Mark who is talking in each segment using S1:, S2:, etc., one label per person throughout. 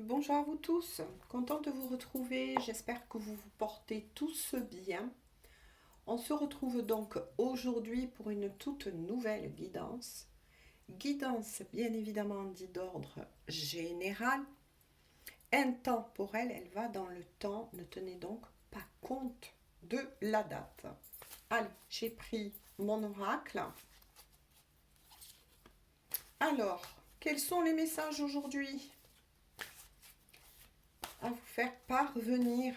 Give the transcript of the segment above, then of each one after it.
S1: Bonjour à vous tous, contente de vous retrouver, j'espère que vous vous portez tous bien. On se retrouve donc aujourd'hui pour une toute nouvelle guidance. Guidance bien évidemment dit d'ordre général, intemporelle, elle va dans le temps, ne tenez donc pas compte de la date. Allez, j'ai pris mon oracle. Alors, quels sont les messages aujourd'hui à vous faire parvenir?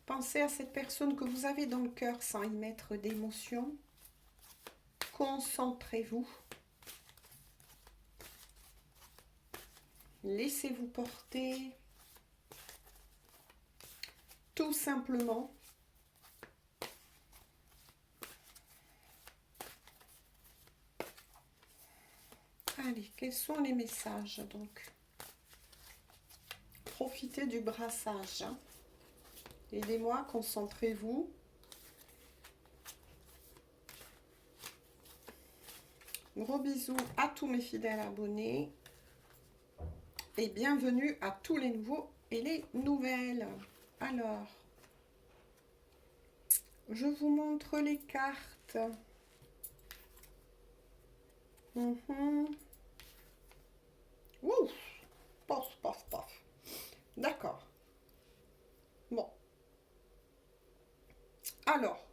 S1: Pensez à cette personne que vous avez dans le cœur sans y mettre d'émotion. Concentrez-vous. Laissez-vous porter. Tout simplement. Allez, quels sont les messages donc? Profitez du brassage. Aidez-moi, concentrez-vous. Gros bisous à tous mes fidèles abonnés. Et bienvenue à tous les nouveaux et les nouvelles. Alors, je vous montre les cartes. Ouh, pof, pof, pof. D'accord. Bon. Alors,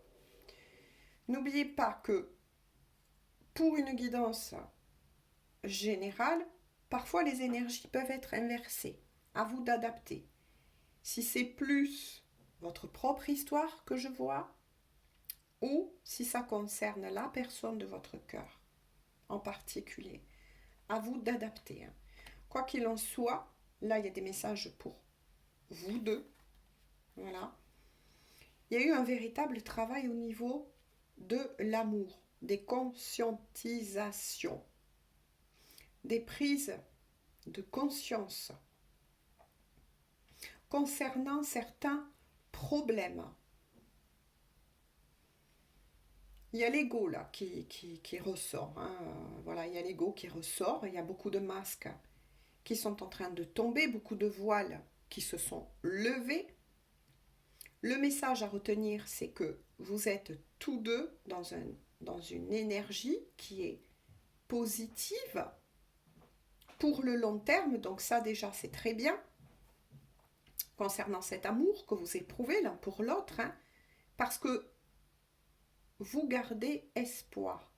S1: n'oubliez pas que pour une guidance générale, parfois les énergies peuvent être inversées. À vous d'adapter. Si c'est plus votre propre histoire que je vois, ou si ça concerne la personne de votre cœur en particulier. À vous d'adapter. Quoi qu'il en soit, là il y a des messages pour vous deux. Voilà. Il y a eu un véritable travail au niveau de l'amour, des conscientisations, des prises de conscience concernant certains problèmes. Il y a l'ego là qui ressort. Voilà, il y a l'ego qui ressort. Il y a beaucoup de masques qui sont en train de tomber, beaucoup de voiles qui se sont levés. Le message à retenir, c'est que vous êtes tous deux dans une énergie qui est positive pour le long terme. Donc ça déjà, c'est très bien. Concernant cet amour que vous éprouvez l'un pour l'autre, parce que vous gardez espoir.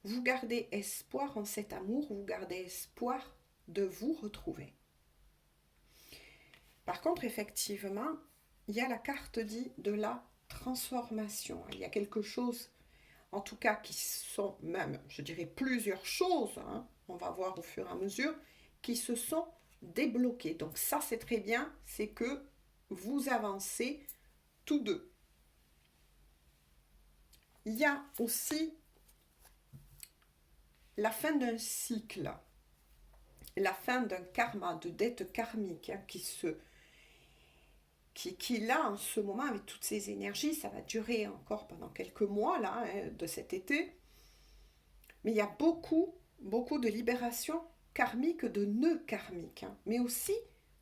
S1: Vous gardez espoir en cet amour, vous gardez espoir de vous retrouver. Par contre, effectivement, il y a la carte dit de la transformation. Il y a quelque chose, en tout cas, qui sont même, je dirais, plusieurs choses, on va voir au fur et à mesure, qui se sont débloquées. Donc ça, c'est très bien, c'est que vous avancez tous deux. Il y a aussi la fin d'un cycle, la fin d'un karma, de dette karmique qui là en ce moment avec toutes ces énergies, ça va durer encore pendant quelques mois là de cet été, mais il y a beaucoup de libération karmique, de nœuds karmiques, mais aussi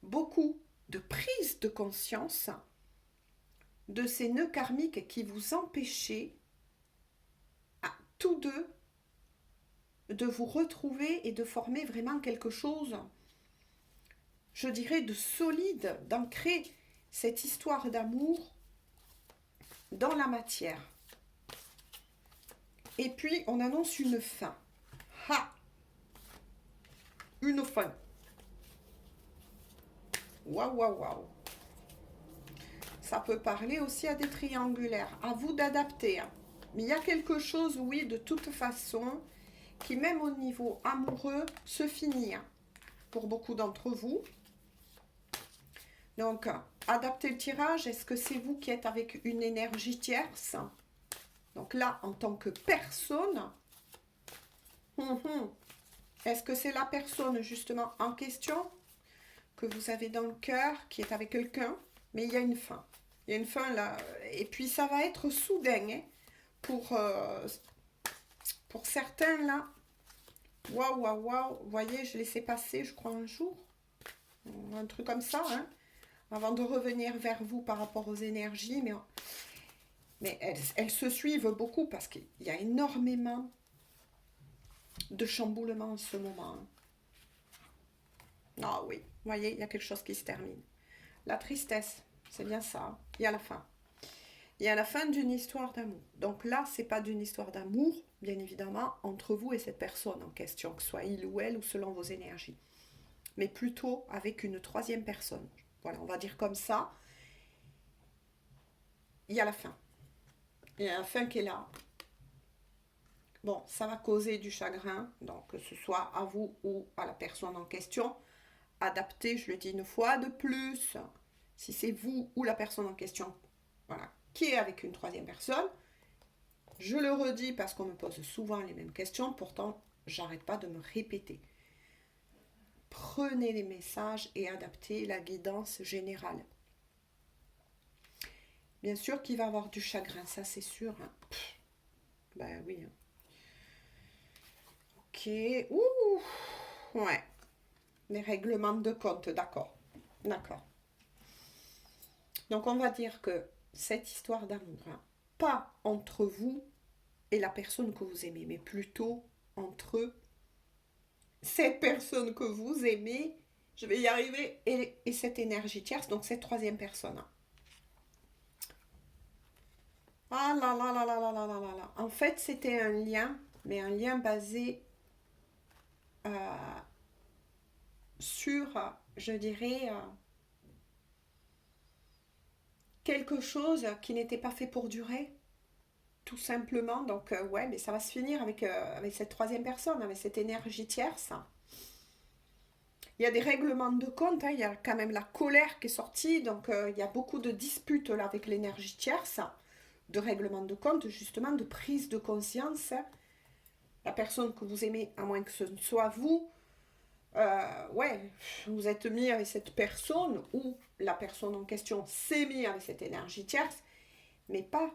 S1: beaucoup de prise de conscience de ces nœuds karmiques qui vous empêchaient à tous deux de vous retrouver et de former vraiment quelque chose, je dirais, de solide, d'ancrer cette histoire d'amour dans la matière. Et puis, on annonce une fin. Une fin. Waouh, waouh, waouh. Ça peut parler aussi à des triangulaires. À vous d'adapter. Mais il y a quelque chose, oui, de toute façon, qui même au niveau amoureux se finit. Pour beaucoup d'entre vous. Donc, adaptez le tirage. Est-ce que c'est vous qui êtes avec une énergie tierce? Donc là, en tant que personne, est-ce que c'est la personne justement en question que vous avez dans le cœur, qui est avec quelqu'un? Mais il y a une fin. Il y a une fin là. Et puis ça va être soudain. Pour certains là, Waouh, waouh, waouh. Vous voyez, je laissais passer, je crois, un jour. Un truc comme ça, hein. Avant de revenir vers vous par rapport aux énergies. Mais elles se suivent beaucoup parce qu'il y a énormément de chamboulements en ce moment, hein. Ah oui, vous voyez, il y a quelque chose qui se termine. La tristesse, c'est bien ça, hein. Il y a la fin. Il y a la fin d'une histoire d'amour. Donc là, c'est pas d'une histoire d'amour, bien évidemment, entre vous et cette personne en question, que ce soit il ou elle ou selon vos énergies. Mais plutôt avec une troisième personne. Voilà, on va dire comme ça. Il y a la fin. Il y a la fin qui est là. Bon, ça va causer du chagrin, donc que ce soit à vous ou à la personne en question. Adaptez, je le dis une fois de plus, si c'est vous ou la personne en question, voilà, qui est avec une troisième personne. Je le redis parce qu'on me pose souvent les mêmes questions, pourtant j'arrête pas de me répéter. Prenez les messages et adaptez la guidance générale. Bien sûr qu'il va y avoir du chagrin, ça c'est sûr, hein. Ben oui, hein. Ok, ouh, ouais, les règlements de compte, d'accord, d'accord. Donc on va dire que cette histoire d'amour, hein, pas entre vous et la personne que vous aimez, mais plutôt entre cette personne que vous aimez, je vais y arriver, et cette énergie tierce, donc cette troisième personne, hein. Ah là là là là là là là là là. En fait, c'était un lien, mais un lien basé sur, je dirais, quelque chose qui n'était pas fait pour durer, tout simplement. Donc, ouais, mais ça va se finir avec cette troisième personne, avec cette énergie tierce. Il y a des règlements de compte, hein, il y a quand même la colère qui est sortie, donc il y a beaucoup de disputes là avec l'énergie tierce, de règlements de compte, justement, de prise de conscience. La personne que vous aimez, à moins que ce ne soit vous, ouais, vous êtes mis avec cette personne ou la personne en question s'est mis avec cette énergie tierce, mais pas,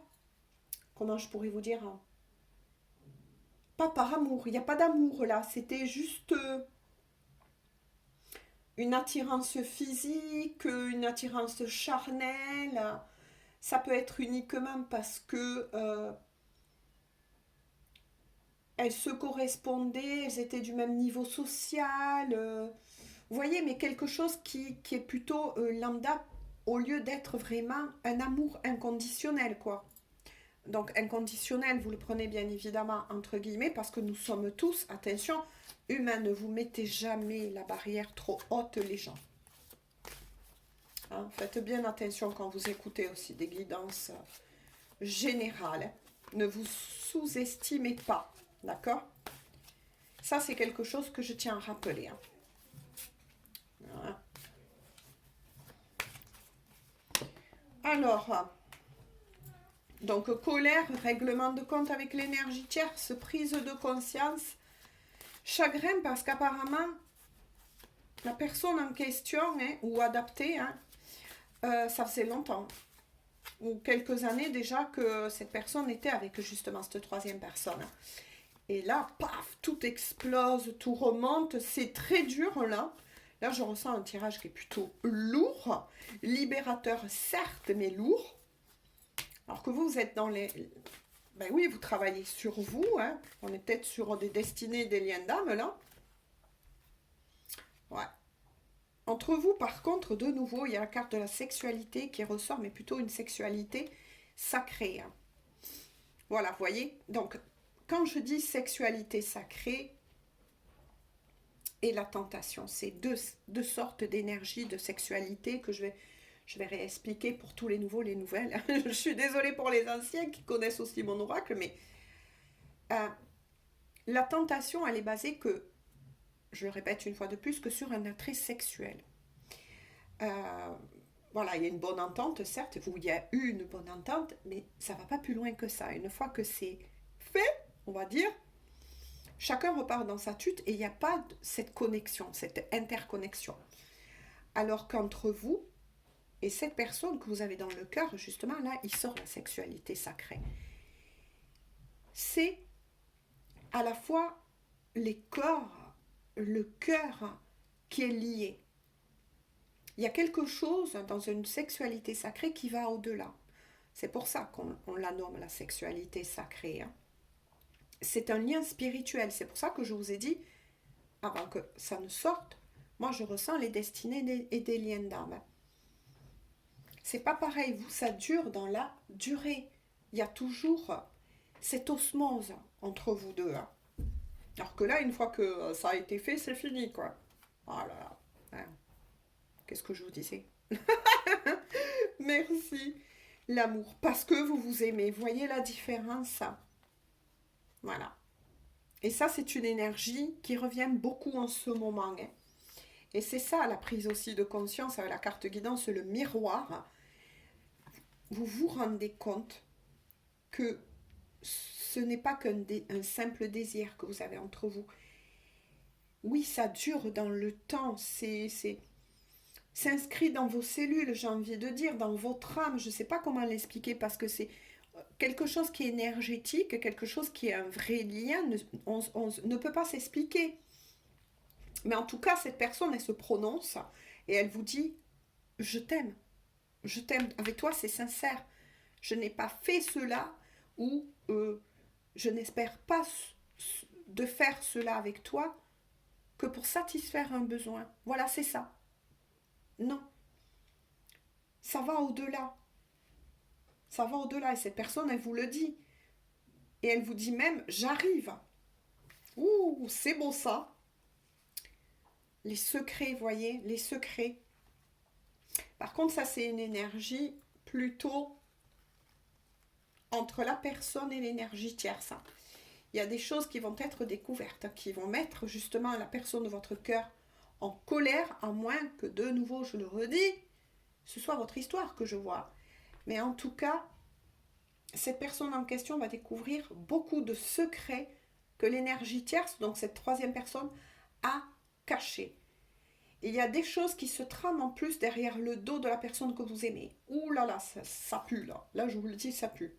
S1: comment je pourrais vous dire, hein, pas par amour, il n'y a pas d'amour là, c'était juste une attirance physique, une attirance charnelle. Ça peut être uniquement parce que elles se correspondaient, elles étaient du même niveau social. Vous voyez, mais quelque chose qui est plutôt lambda au lieu d'être vraiment un amour inconditionnel, quoi. Donc inconditionnel, vous le prenez bien évidemment entre guillemets parce que nous sommes tous, attention, humains, ne vous mettez jamais la barrière trop haute les gens. Hein, faites bien attention quand vous écoutez aussi des guidances générales. Ne vous sous-estimez pas, d'accord? Ça, c'est quelque chose que je tiens à rappeler, hein. Voilà. Alors, donc colère, règlement de compte avec l'énergie tierce, prise de conscience, chagrin parce qu'apparemment, la personne en question, hein, ou adaptée, hein, ça faisait longtemps, ou quelques années déjà que cette personne était avec justement cette troisième personne. Et là, paf, tout explose, tout remonte, c'est très dur là. Là, je ressens un tirage qui est plutôt lourd, libérateur certes, mais lourd. Alors que vous êtes dans les... Ben oui, vous travaillez sur vous, hein. On est peut-être sur des destinées, des liens d'âme là. Ouais. Entre vous, par contre, de nouveau, il y a la carte de la sexualité qui ressort, mais plutôt une sexualité sacrée, hein. Voilà, vous voyez. Donc, quand je dis sexualité sacrée et la tentation, c'est deux sortes d'énergie, de sexualité que je vais réexpliquer pour tous les nouveaux, les nouvelles. Je suis désolée pour les anciens qui connaissent aussi mon oracle, mais la tentation, elle est basée que, je le répète une fois de plus, que sur un attrait sexuel. Voilà, il y a une bonne entente, certes, il y a eu une bonne entente, mais ça ne va pas plus loin que ça. Une fois que c'est fait, on va dire, chacun repart dans sa tute et il n'y a pas cette connexion, cette interconnexion. Alors qu'entre vous et cette personne que vous avez dans le cœur, justement, là, il sort la sexualité sacrée. C'est à la fois les corps, le cœur qui est lié. Il y a quelque chose dans une sexualité sacrée qui va au-delà. C'est pour ça qu'on la nomme la sexualité sacrée. Hein. C'est un lien spirituel. C'est pour ça que je vous ai dit, avant que ça ne sorte, moi je ressens les destinées et des liens d'âme. C'est pas pareil, vous, ça dure dans la durée. Il y a toujours cette osmose entre vous deux. Hein. Alors que là, une fois que ça a été fait, c'est fini, quoi. Oh là là. Ouais. Qu'est-ce que je vous disais? Merci. L'amour. Parce que vous vous aimez. Voyez la différence? Voilà. Et ça, c'est une énergie qui revient beaucoup en ce moment. Hein. Et c'est ça, la prise aussi de conscience avec la carte guidance, le miroir. Vous vous rendez compte que ce n'est pas qu'un simple désir que vous avez entre vous. Oui, ça dure dans le temps, c'est inscrit dans vos cellules, j'ai envie de dire, dans votre âme. Je ne sais pas comment l'expliquer parce que c'est quelque chose qui est énergétique, quelque chose qui est un vrai lien, on ne peut pas s'expliquer. Mais en tout cas, cette personne, elle se prononce et elle vous dit « Je t'aime, je t'aime, avec toi c'est sincère. Je n'ai pas fait cela ou je n'espère pas de faire cela avec toi que pour satisfaire un besoin. Voilà, c'est ça. Non. Ça va au-delà. Ça va au-delà. Et cette personne, elle vous le dit. Et elle vous dit même, j'arrive. Ouh, c'est beau ça. Les secrets, voyez, les secrets. Par contre, ça, c'est une énergie plutôt entre la personne et l'énergie tierce. Il y a des choses qui vont être découvertes, qui vont mettre justement la personne de votre cœur en colère, à moins que de nouveau, je le redis, ce soit votre histoire que je vois. Mais en tout cas, cette personne en question va découvrir beaucoup de secrets que l'énergie tierce, donc cette troisième personne, a cachés. Il y a des choses qui se trament en plus derrière le dos de la personne que vous aimez. Ouh là là, ça pue là. Là, je vous le dis, ça pue.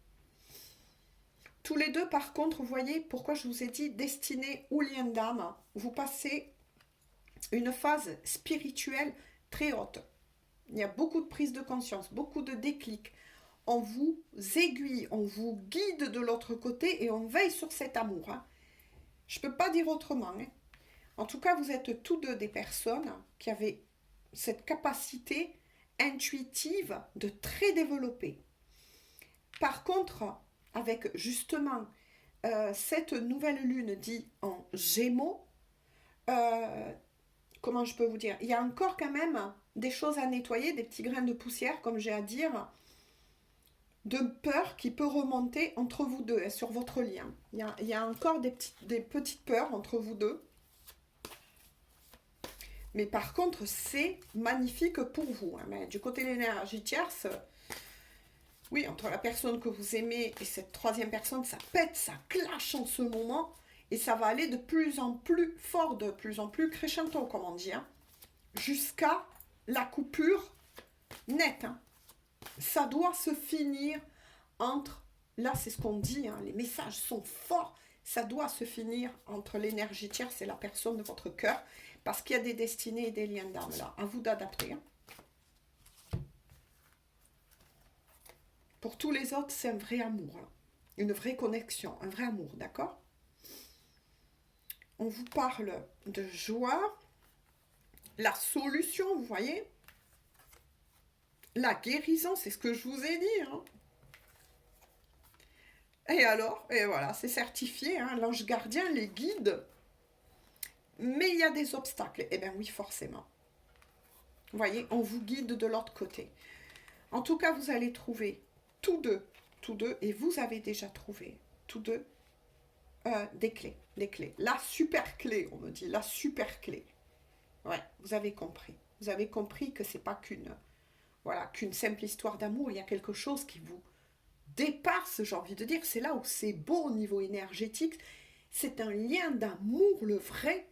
S1: Tous les deux, par contre, vous voyez pourquoi je vous ai dit destinée ou lien d'âme. Vous passez une phase spirituelle très haute. Il y a beaucoup de prise de conscience, beaucoup de déclics. On vous aiguille, on vous guide de l'autre côté et on veille sur cet amour. Hein. Je ne peux pas dire autrement. Hein. En tout cas, vous êtes tous deux des personnes qui avaient cette capacité intuitive de très développer. Par contre, avec justement cette nouvelle lune dit en Gémeaux, comment je peux vous dire, il y a encore quand même des choses à nettoyer, des petits grains de poussière, comme j'ai à dire, de peur qui peut remonter entre vous deux et sur votre lien. Il y a encore des petites peurs entre vous deux. Mais par contre, c'est magnifique pour vous. Hein. Mais du côté de l'énergie tierce, oui, entre la personne que vous aimez et cette troisième personne, ça pète, ça clash en ce moment. Et ça va aller de plus en plus fort, de plus en plus crescendo, comme on dit. Hein, jusqu'à la coupure nette. Hein. Ça doit se finir entre... Là, c'est ce qu'on dit, hein, les messages sont forts. Ça doit se finir entre l'énergie tierce et la personne de votre cœur. Parce qu'il y a des destinées et des liens d'âme là. À vous d'adapter. Hein. Pour tous les autres, c'est un vrai amour. Hein. Une vraie connexion. Un vrai amour, d'accord? On vous parle de joie. La solution, vous voyez? La guérison, c'est ce que je vous ai dit. Hein. Et alors, et voilà, c'est certifié. Hein, l'ange gardien, les guides. Mais il y a des obstacles. Eh bien oui, forcément. Vous voyez, on vous guide de l'autre côté. En tout cas, vous allez trouver tous deux, et vous avez déjà trouvé tous deux des clés. La super clé, on me dit, la super clé. Ouais, vous avez compris. Vous avez compris que c'est pas qu'une simple histoire d'amour. Il y a quelque chose qui vous dépasse, j'ai envie de dire. C'est là où c'est beau au niveau énergétique. C'est un lien d'amour, le vrai.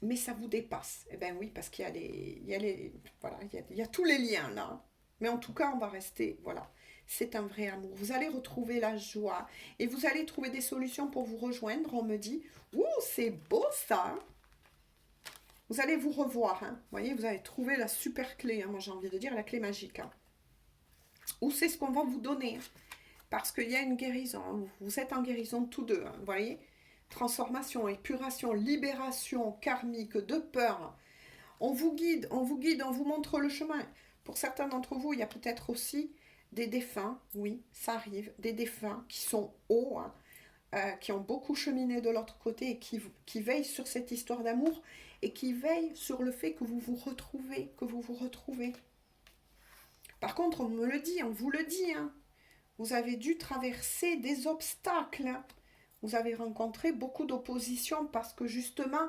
S1: Mais ça vous dépasse. Eh bien oui, parce qu'il y a il y a tous les liens là. Mais en tout cas, on va rester, voilà. c'est un vrai amour. Vous allez retrouver la joie et vous allez trouver des solutions pour vous rejoindre. On me dit, ouh, c'est beau ça. Vous allez vous revoir. Hein. Vous voyez, vous allez trouver la super clé. Hein. Moi, j'ai envie de dire la clé magique. Hein. Ou c'est ce qu'on va vous donner. Hein. Parce qu'il y a une guérison. Hein. Vous êtes en guérison tous deux. Hein. Vous voyez, transformation, épuration, libération karmique de peur. On vous guide, on vous montre le chemin. Pour certains d'entre vous, il y a peut-être aussi des défunts, oui, ça arrive, des défunts qui sont hauts, hein, qui ont beaucoup cheminé de l'autre côté et qui veillent sur cette histoire d'amour et qui veillent sur le fait que vous vous retrouvez, Par contre, on me le dit, on vous le dit, hein, vous avez dû traverser des obstacles, hein. Vous avez rencontré beaucoup d'opposition parce que justement,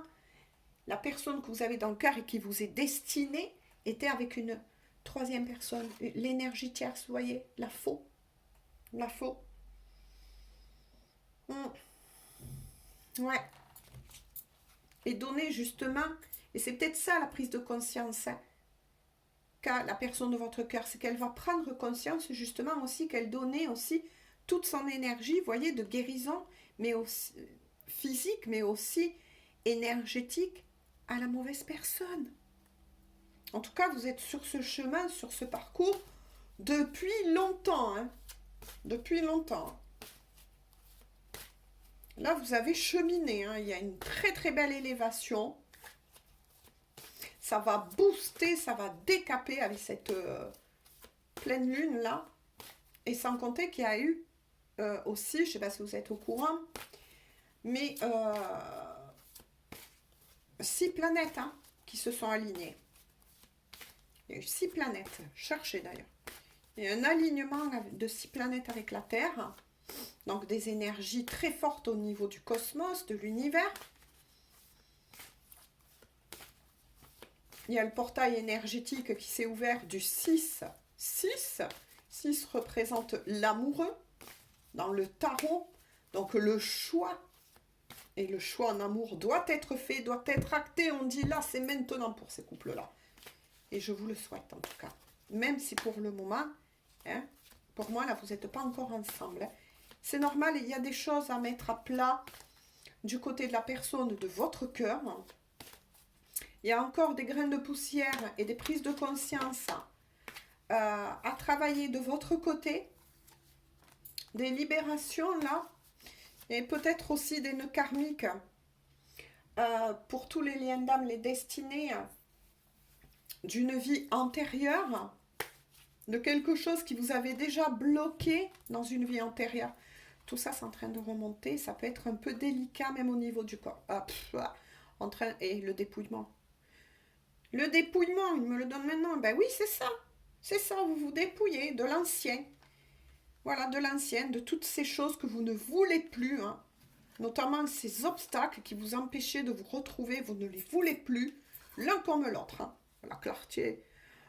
S1: la personne que vous avez dans le cœur et qui vous est destinée était avec une troisième personne, l'énergie tierce, vous voyez, la faux. La faux. Ouais. Et donner justement, et c'est peut-être ça la prise de conscience, hein, qu'a la personne de votre cœur, c'est qu'elle va prendre conscience justement aussi qu'elle donnait aussi toute son énergie, vous voyez, de guérison, mais aussi physique, mais aussi énergétique à la mauvaise personne. En tout cas, vous êtes sur ce chemin, sur ce parcours depuis longtemps. Hein. Depuis longtemps. Là, vous avez cheminé. Hein. Il y a une très très belle élévation. Ça va booster, ça va décaper avec cette pleine lune là. Et sans compter qu'il y a eu aussi, je ne sais pas si vous êtes au courant, mais 6 planètes hein, qui se sont alignées. Il y a eu 6 planètes, cherchez d'ailleurs. Il y a un alignement de 6 planètes avec la Terre, donc des énergies très fortes au niveau du cosmos, de l'univers. Il y a le portail énergétique qui s'est ouvert du 6. 6 représente l'amoureux dans le tarot, donc le choix. Et le choix en amour doit être fait, doit être acté. On dit là, c'est maintenant pour ces couples-là. Et je vous le souhaite en tout cas. Même si pour le moment, hein, pour moi, là, vous n'êtes pas encore ensemble. Hein. C'est normal, il y a des choses à mettre à plat du côté de la personne, de votre cœur. Il y a encore des grains de poussière et des prises de conscience à travailler de votre côté. Des libérations, là. Et peut-être aussi des nœuds karmiques pour tous les liens d'âme, les destinées d'une vie antérieure, de quelque chose qui vous avait déjà bloqué dans une vie antérieure. Tout ça, c'est en train de remonter. Ça peut être un peu délicat, même au niveau du corps. Et le dépouillement. Le dépouillement, il me le donne maintenant. Ben oui, c'est ça. C'est ça, vous vous dépouillez de l'ancien. Voilà, de l'ancien, de toutes ces choses que vous ne voulez plus. Hein. Notamment ces obstacles qui vous empêchaient de vous retrouver. Vous ne les voulez plus, l'un comme l'autre. Hein. La clarté.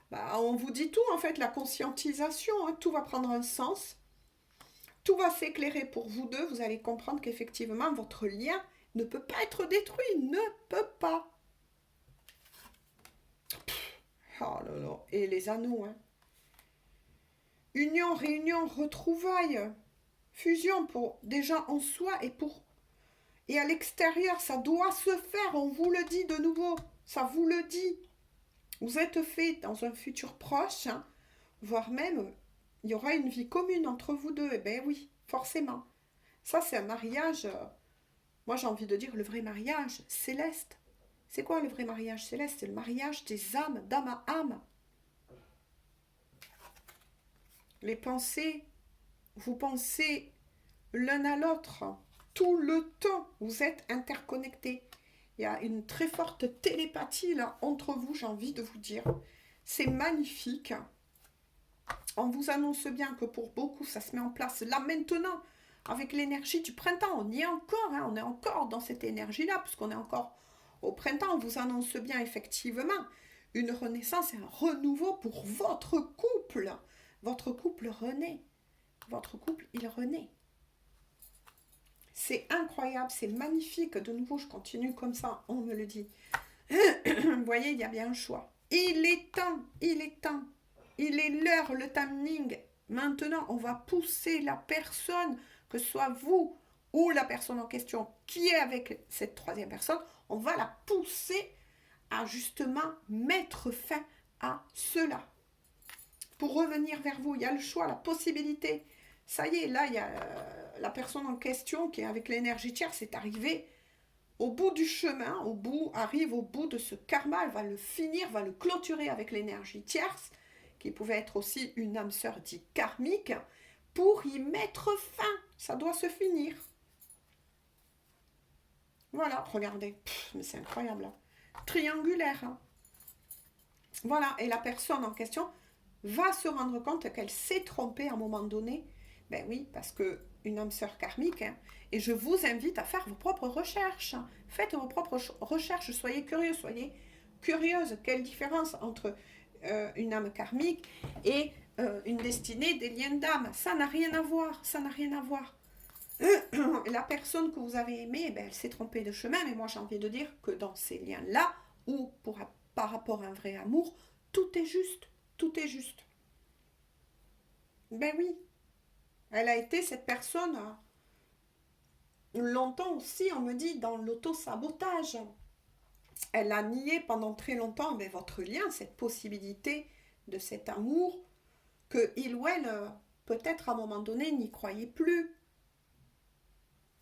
S1: Bah, on vous dit tout, en fait, la conscientisation. Hein, tout va prendre un sens. Tout va s'éclairer pour vous deux. Vous allez comprendre qu'effectivement, votre lien ne peut pas être détruit. Ne peut pas. Oh là là. Et les anneaux, hein. Union, réunion, retrouvailles, fusion pour déjà en soi et à l'extérieur, ça doit se faire, on vous le dit de nouveau, ça vous le dit. Vous êtes fait dans un futur proche, hein, voire même, il y aura une vie commune entre vous deux, eh bien oui, forcément. Ça, c'est un mariage, moi j'ai envie de dire le vrai mariage céleste. C'est quoi le vrai mariage céleste? C'est le mariage des âmes, d'âme à âme. Les pensées, vous pensez l'un à l'autre tout le temps, vous êtes interconnectés. Il y a une très forte télépathie là entre vous, j'ai envie de vous dire. C'est magnifique. On vous annonce bien que pour beaucoup, ça se met en place là maintenant, avec l'énergie du printemps. On y est encore, hein, on est encore dans cette énergie-là, puisqu'on est encore au printemps. On vous annonce bien effectivement une renaissance et un renouveau pour votre couple. Votre couple renaît. Votre couple, il renaît. C'est incroyable, c'est magnifique. De nouveau, je continue comme ça, on me le dit. Vous voyez, il y a bien un choix. Il est temps, il est temps. Il est l'heure, le timing Maintenant, on va pousser la personne, que ce soit vous ou la personne en question qui est avec cette troisième personne, on va la pousser à justement mettre fin à cela. Pour revenir vers vous, il y a le choix, la possibilité. Ça y est, là, il y a la personne en question qui est avec l'énergie tierce, c'est arrivé au bout du chemin, arrive au bout de ce karma, elle va le finir, va le clôturer avec l'énergie tierce, qui pouvait être aussi une âme sœur dite karmique, pour y mettre fin. Ça doit se finir. Voilà, regardez, mais c'est incroyable. Hein. Triangulaire. Hein. Voilà, et la personne en question va se rendre compte qu'elle s'est trompée à un moment donné. Ben oui, parce que une âme sœur karmique, hein, et je vous invite à faire vos propres recherches. Faites vos propres recherches, soyez curieux, soyez curieuse. Quelle différence entre une âme karmique et une destinée des liens d'âme? Ça n'a rien à voir, ça n'a rien à voir. La personne que vous avez aimée, ben, elle s'est trompée de chemin, mais moi j'ai envie de dire que dans ces liens-là, ou par rapport à un vrai amour, tout est juste, tout est juste. Ben oui, elle a été cette personne longtemps aussi, on me dit, dans l'auto-sabotage. Elle a nié pendant très longtemps mais votre lien, cette possibilité de cet amour, que il ou elle, peut-être à un moment donné, n'y croyait plus.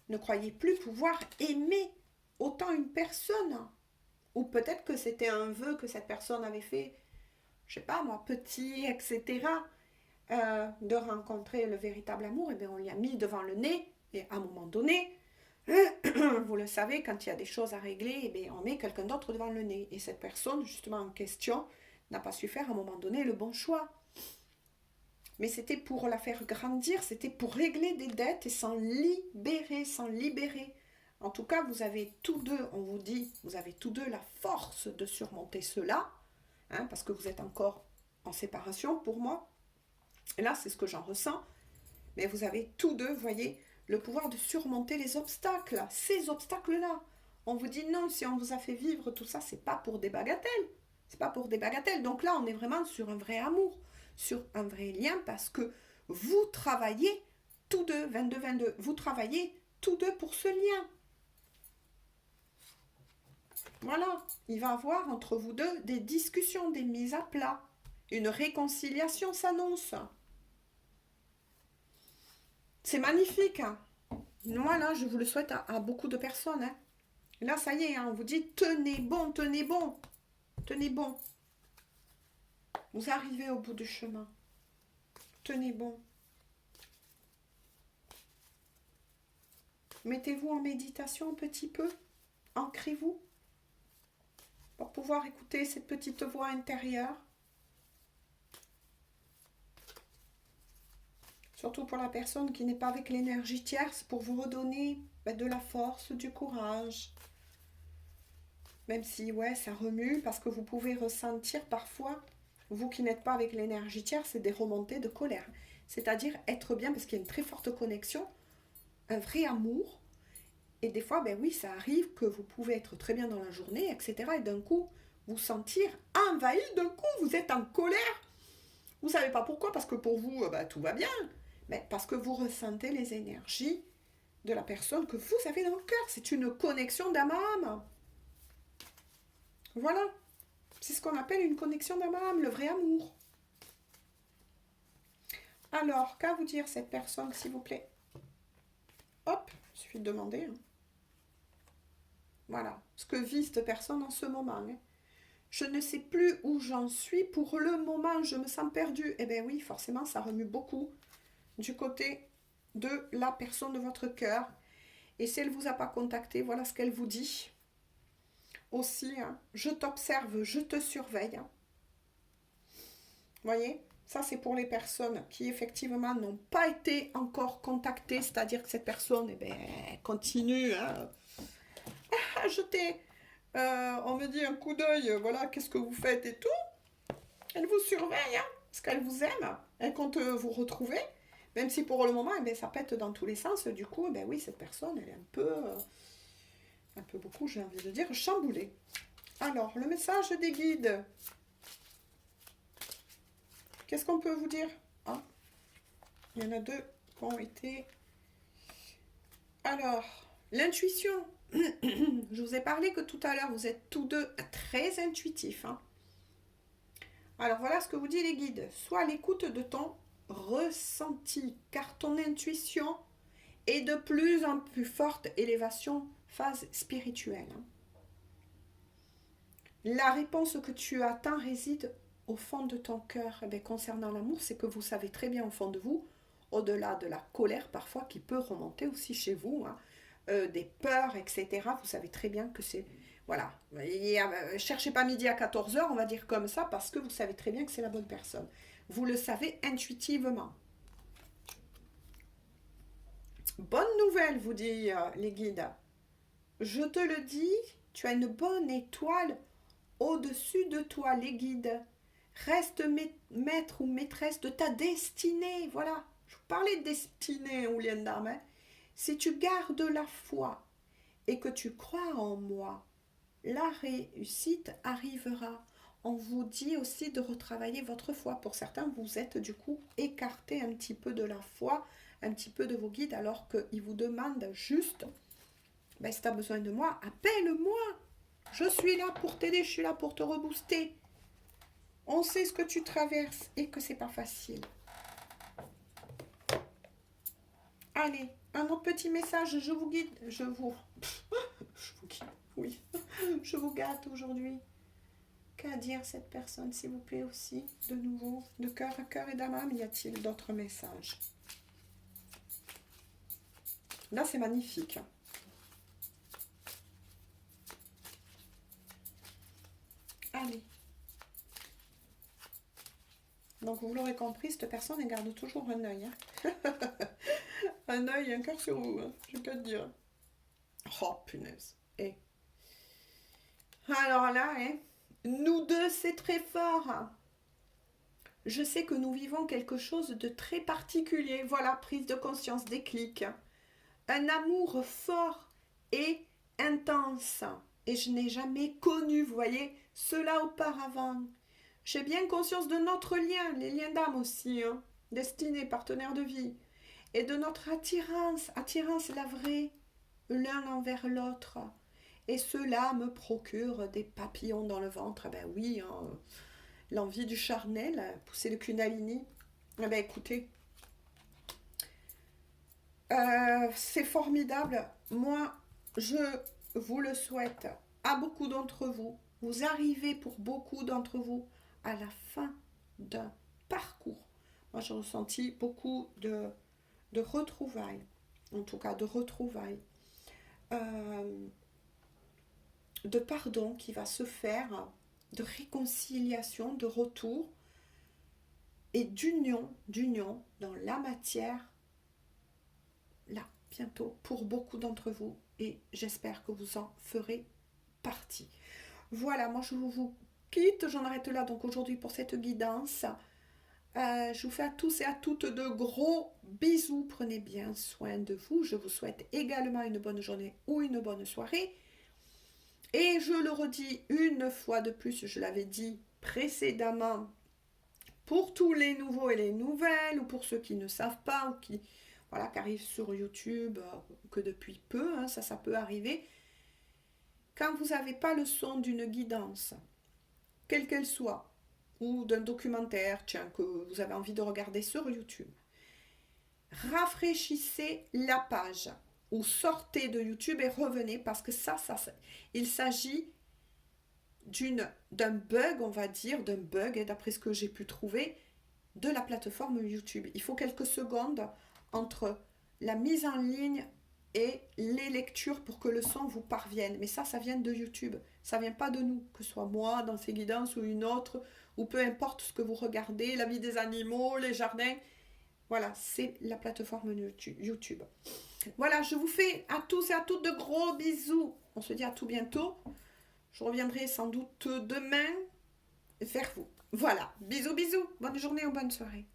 S1: Ne croyait plus pouvoir aimer autant une personne. Ou peut-être que c'était un vœu que cette personne avait fait, je sais pas moi, petit, etc. De rencontrer le véritable amour, et bien on lui a mis devant le nez, et à un moment donné, vous le savez, quand il y a des choses à régler, et bien on met quelqu'un d'autre devant le nez. Et cette personne, justement en question, n'a pas su faire à un moment donné le bon choix. Mais c'était pour la faire grandir, c'était pour régler des dettes et s'en libérer, s'en libérer. En tout cas, vous avez tous deux, on vous dit, vous avez tous deux la force de surmonter cela, hein, parce que vous êtes encore en séparation pour moi. Et là, c'est ce que j'en ressens. Mais vous avez tous deux, voyez, le pouvoir de surmonter les obstacles, ces obstacles-là. On vous dit non, si on vous a fait vivre tout ça, c'est pas pour des bagatelles. C'est pas pour des bagatelles. Donc là, on est vraiment sur un vrai amour, sur un vrai lien, parce que vous travaillez tous deux, 22-22, vous travaillez tous deux pour ce lien. Voilà, il va y avoir entre vous deux des discussions, des mises à plat. Une réconciliation s'annonce. C'est magnifique. Hein. Moi, là, je vous le souhaite à beaucoup de personnes. Hein. Là, ça y est, hein, on vous dit tenez bon, tenez bon, tenez bon. Vous arrivez au bout du chemin. Tenez bon. Mettez-vous en méditation un petit peu. Ancrez-vous pour pouvoir écouter cette petite voix intérieure. Surtout pour la personne qui n'est pas avec l'énergie tierce, pour vous redonner de la force, du courage. Même si, ouais, ça remue, parce que vous pouvez ressentir parfois, vous qui n'êtes pas avec l'énergie tierce, c'est des remontées de colère. C'est-à-dire être bien, parce qu'il y a une très forte connexion, un vrai amour. Et des fois, ben oui, ça arrive que vous pouvez être très bien dans la journée, etc. Et d'un coup, vous sentir envahi, d'un coup, vous êtes en colère. Vous ne savez pas pourquoi, parce que pour vous, tout va bien. Mais parce que vous ressentez les énergies de la personne que vous avez dans le cœur. C'est une connexion d'âme à âme. Voilà. C'est ce qu'on appelle une connexion d'âme à âme, le vrai amour. Alors, qu'à vous dire cette personne, s'il vous plaît? Hop, il suffit de demander. Hein. Voilà, ce que vit cette personne en ce moment. Hein. Je ne sais plus où j'en suis. Pour le moment, je me sens perdue. Eh bien oui, forcément, ça remue beaucoup du côté de la personne de votre cœur. Et si elle ne vous a pas contacté, voilà ce qu'elle vous dit. Aussi, hein, je t'observe, je te surveille. Hein. Voyez, ça c'est pour les personnes qui effectivement n'ont pas été encore contactées, c'est-à-dire que cette personne continue hein, à jeter, on me dit un coup d'œil, voilà, qu'est-ce que vous faites et tout. Elle vous surveille, hein, parce qu'elle vous aime, elle compte vous retrouver, même si pour le moment, ça pète dans tous les sens, du coup, oui, cette personne, elle est un peu beaucoup, j'ai envie de dire, chamboulée. Alors, le message des guides. Qu'est-ce qu'on peut vous dire hein? Il y en a deux qui ont été... Alors, l'intuition. Je vous ai parlé que tout à l'heure, vous êtes tous deux très intuitifs. Hein. Alors voilà ce que vous dit les guides. Sois à l'écoute de ton ressenti, car ton intuition est de plus en plus forte élévation, phase spirituelle. Hein. La réponse que tu attends réside au fond de ton cœur. Eh bien, concernant l'amour, c'est que vous savez très bien au fond de vous, au-delà de la colère parfois qui peut remonter aussi chez vous, hein, des peurs, etc. Vous savez très bien que c'est... Voilà. Cherchez pas midi à 14 heures, on va dire comme ça, parce que vous savez très bien que c'est la bonne personne. Vous le savez intuitivement. Bonne nouvelle, vous dit les guides. Je te le dis, tu as une bonne étoile au-dessus de toi, les guides. Reste maître ou maîtresse de ta destinée. Voilà. Je vous parlais de destinée, Ouliane d'âme. Hein. Si tu gardes la foi et que tu crois en moi, la réussite arrivera. On vous dit aussi de retravailler votre foi. Pour certains, vous êtes du coup écarté un petit peu de la foi, un petit peu de vos guides, alors qu'ils vous demandent juste, ben, si tu as besoin de moi, appelle-moi. Je suis là pour t'aider, je suis là pour te rebooster. On sait ce que tu traverses et que c'est pas facile. Allez, un autre petit message, je vous guide, je vous guide, oui, je vous gâte aujourd'hui. Qu'a dire cette personne, s'il vous plaît, aussi, de nouveau, de cœur à cœur et d'âme à âme, y a-t-il d'autres messages? Là, c'est magnifique. Allez. Donc, vous l'aurez compris, cette personne, elle garde toujours un œil. Hein. Un œil et un cœur sur vous, hein, je peux te dire. Oh, punaise. Et... Alors là, hein, nous deux, c'est très fort. Je sais que nous vivons quelque chose de très particulier. Voilà, prise de conscience, déclic. Un amour fort et intense. Et je n'ai jamais connu, vous voyez, cela auparavant. J'ai bien conscience de notre lien, les liens d'âme aussi, hein, destinés, partenaires de vie, et de notre attirance la vraie, l'un envers l'autre. Et cela me procure des papillons dans le ventre. Ben oui, hein, l'envie du charnel, pousser le Kundalini. Eh ben écoutez, c'est formidable. Moi, je vous le souhaite à beaucoup d'entre vous. Vous arrivez pour beaucoup d'entre vous à la fin d'un parcours. Moi, j'ai ressenti beaucoup de retrouvailles, en tout cas de retrouvailles, de pardon qui va se faire, de réconciliation, de retour et d'union dans la matière, là, bientôt, pour beaucoup d'entre vous, et j'espère que vous en ferez partie. Voilà, moi je vous quitte, j'en arrête là donc aujourd'hui pour cette guidance. Je vous fais à tous et à toutes de gros bisous, prenez bien soin de vous, je vous souhaite également une bonne journée ou une bonne soirée. Et je le redis une fois de plus, je l'avais dit précédemment, pour tous les nouveaux et les nouvelles, ou pour ceux qui ne savent pas, ou qui arrivent sur YouTube, que depuis peu, hein, ça peut arriver. Quand vous n'avez pas le son d'une guidance, quelle qu'elle soit, ou d'un documentaire, tiens, que vous avez envie de regarder sur YouTube, rafraîchissez la page, ou sortez de YouTube et revenez, parce que ça il s'agit d'un bug, on va dire, d'un bug, et d'après ce que j'ai pu trouver, de la plateforme YouTube. Il faut quelques secondes entre la mise en ligne et les lectures pour que le son vous parvienne. Mais ça vient de YouTube. Ça vient pas de nous, que ce soit moi dans ces guidances ou une autre, ou peu importe ce que vous regardez, la vie des animaux, les jardins. Voilà, c'est la plateforme YouTube. Voilà, je vous fais à tous et à toutes de gros bisous. On se dit à tout bientôt. Je reviendrai sans doute demain vers vous. Voilà, bisous, bisous. Bonne journée ou bonne soirée.